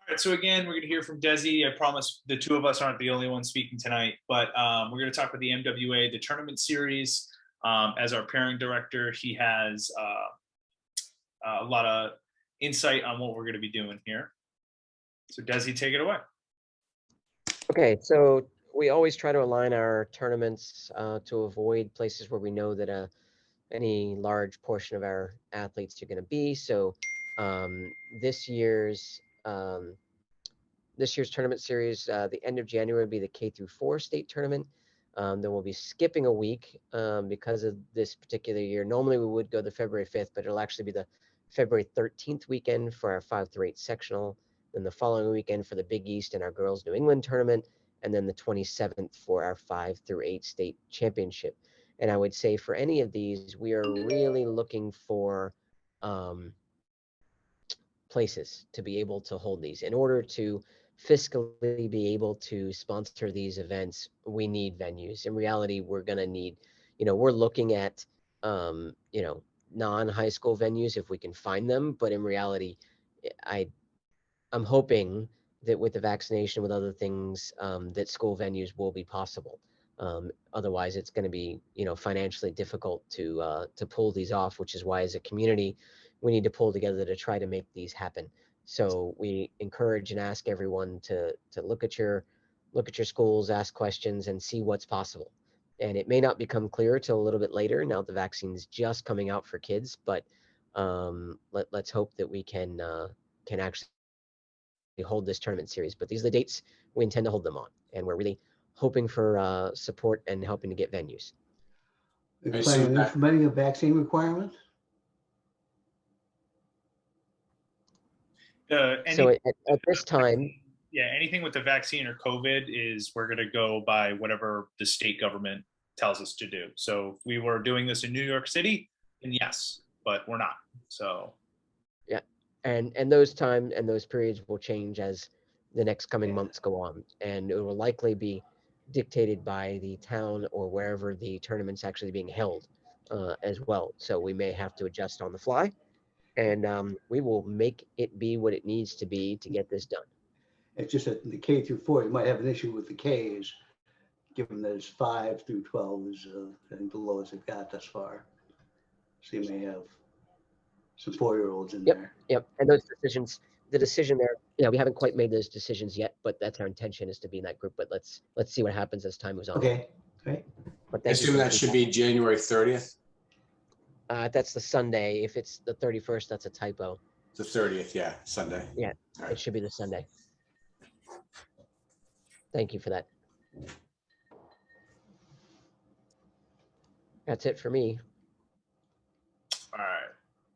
right, so again, we're going to hear from Desi. I promise the two of us aren't the only ones speaking tonight, but we're going to talk about the MWA, the tournament series. As our pairing director, he has a lot of insight on what we're going to be doing here. So Desi, take it away. Okay, so we always try to align our tournaments to avoid places where we know that any large portion of our athletes are going to be. So this year's tournament series, the end of January will be the K through 4 state tournament. Then we'll be skipping a week because of this particular year. Normally we would go the February 5th, but it'll actually be the February 13th weekend for our 5 through 8 sectional. Then the following weekend for the Big East and our Girls New England tournament. And then the 27th for our 5 through 8 state championship. And I would say for any of these, we are really looking for places to be able to hold these. In order to fiscally be able to sponsor these events, we need venues. In reality, we're going to need, we're looking at, non-high school venues if we can find them. But in reality, I'm hoping that with the vaccination, with other things, that school venues will be possible. Otherwise, it's going to be, financially difficult to pull these off, which is why as a community, we need to pull together to try to make these happen. So we encourage and ask everyone to look at your schools, ask questions, and see what's possible. And it may not become clear till a little bit later. Now the vaccine's just coming out for kids, but let's hope that we can actually hold this tournament series. But these are the dates we intend to hold them on, and we're really hoping for support and helping to get venues. Are you planning on implementing a vaccine requirement? So at this time, yeah, anything with the vaccine or COVID is we're going to go by whatever the state government tells us to do. So if we were doing this in New York City, then yes, but we're not. So yeah, and those time and those periods will change as the next coming months go on, and it will likely be dictated by the town or wherever the tournament's actually being held as well. So we may have to adjust on the fly. And we will make it be what it needs to be to get this done. It's just that in the K through 4, you might have an issue with the Ks, given that it's 5 through 12 is I think the lowest they've got thus far. So you may have some 4-year-olds in there. Yep. And those decisions, the decision there, we haven't quite made those decisions yet, but that's our intention, is to be in that group. But let's see what happens as time moves on. Okay, great. But I assume that should be January 30th. That's the Sunday. If it's the 31st, that's a typo. The 30th, yeah, Sunday. Yeah, right. It should be the Sunday. Thank you for that. That's it for me.